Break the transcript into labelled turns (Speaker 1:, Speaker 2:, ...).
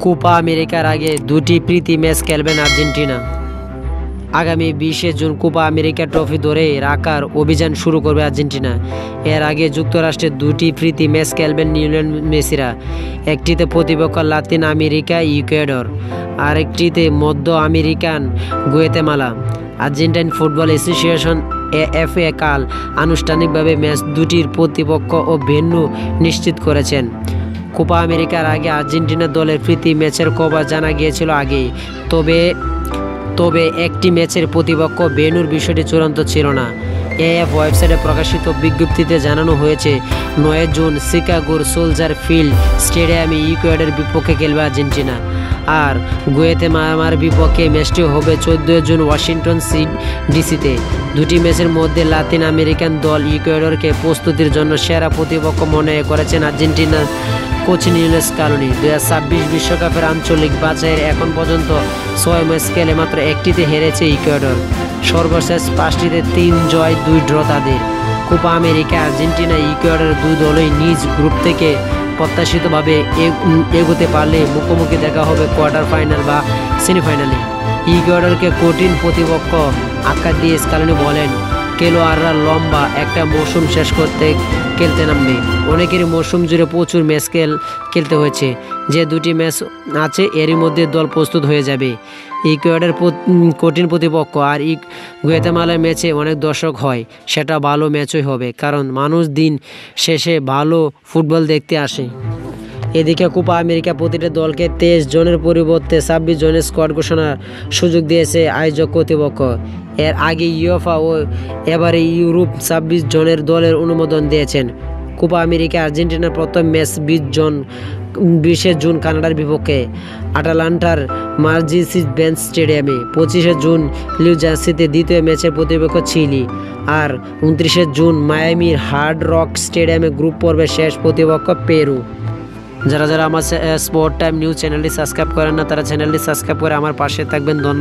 Speaker 1: Copa আমেরিকার আগে দুটি প্রীতি ম্যাচ খেলবেন আর্জেন্টিনা। আগামী 20শে জুন কোপা আমেরিকা ট্রফি ধরে রাখার অভিযান শুরু করবে আর্জেন্টিনা। এর আগে যুক্তরাষ্ট্রের দুটি প্রীতি ম্যাচ খেলবেন লিওনেল মেসিরা। একটিতে প্রতিপক্ষ লাতিন আমেরিকা ইকুয়েডর, আরেকটিতে মধ্য American Guatemala. Argentine football association AFA কাল আনুষ্ঠানিকভাবে ম্যাচ দুটির প্রতিপক্ষ ও ভেন্যু নিশ্চিত করেছেন। কোপা আমেরিকার আগে আর্জেন্টিনা দলের প্রীতি ম্যাচের খবর জানা গিয়েছিল আগেই, তবে একটি ম্যাচের প্রতিপক্ষ ভেন্যুর বিষয়টি চূড়ান্ত ছিল না। এএফ ওয়েবসাইটে প্রকাশিত বিজ্ঞপ্তিতে জানানো হয়েছে 9 জুন শিকাগোর সোলজার ফিল্ড স্টেডিয়ামে ইকুয়েডরের বিপক্ষে খেলবে আর্জেন্টিনা, আর গুয়েতেমালার বিপক্ষে ম্যাচটি হবে 14 জুন ওয়াশিংটন ডিসিতে। দুটি ম্যাচের মধ্যে লাতিন আমেরিকান দল ইকুয়েডরকে প্রস্তুতির জন্য সেরা প্রতিপক্ষ মনে করেছেন আর্জেন্টিনার কোচ লিওনেল স্কালোনি। 2026 বিশ্বকাপের আঞ্চলিক বাছাইয়ের এখন পর্যন্ত 6 ম্যাচ খেলে মাত্র একটিতে হেরেছে ইকুয়েডর। সর্বশেষ 5টিতে 3 জয় 2 ড্র তাদের। কোপা আমেরিকা আর্জেন্টিনা ইকুয়েডর দুই দলই নিজ গ্রুপ থেকে প্রত্যাশিতভাবে এগোতে পারলে মুখোমুখি দেখা হবে কোয়ার্টার ফাইনাল বা সেমিফাইনালে। ইকুয়েডরকে কঠিন প্রতিপক্ষ আখ্যা দিয়ে স্কালোনি বলেন, খেলোয়াড়রা লম্বা একটা মৌসুম শেষ করতে খেলতে নামবে। অনেকেরই মৌসুম জুড়ে প্রচুর ম্যাচ খেলতে হয়েছে। যে দুটি ম্যাচ আছে এরই মধ্যে দল প্রস্তুত হয়ে যাবে। ইকুয়েডর কঠিন প্রতিপক্ষ, আর গুয়েতেমালার ম্যাচে অনেক দর্শক হয়, সেটা ভালো ম্যাচই হবে, কারণ মানুষ দিন শেষে ভালো ফুটবল দেখতে আসে। এদিকে কোপা আমেরিকা প্রতিটি দলকে 23 জনের পরিবর্তে 26 জনের স্কোয়াড ঘোষণার সুযোগ দিয়েছে আয়োজক কর্তৃপক্ষ। এর আগে ইউএফা ও এবারে ইউরোপ 26 জনের দলের অনুমোদন দিয়েছেন। কোপা আমেরিকা আর্জেন্টিনার প্রথম ম্যাচ 20শে জুন কানাডার বিপক্ষে আটালান্টার মার্জিসিস বেঞ্চ স্টেডিয়ামে, 25শে জুন নিউ জার্সিতে দ্বিতীয় ম্যাচের প্রতিপক্ষ চিলি, আর 29শে জুন মায়ামির হার্ড রক স্টেডিয়ামে গ্রুপ পর্বের শেষ প্রতিপক্ষ পেরু। যারা আমার স্পোর্ট টাইম নিউজ চ্যানেলটি সাবস্ক্রাইব করেন না, তারা চ্যানেলটি সাবস্ক্রাইব করে আমার পাশে থাকবেন। ধন্যবাদ।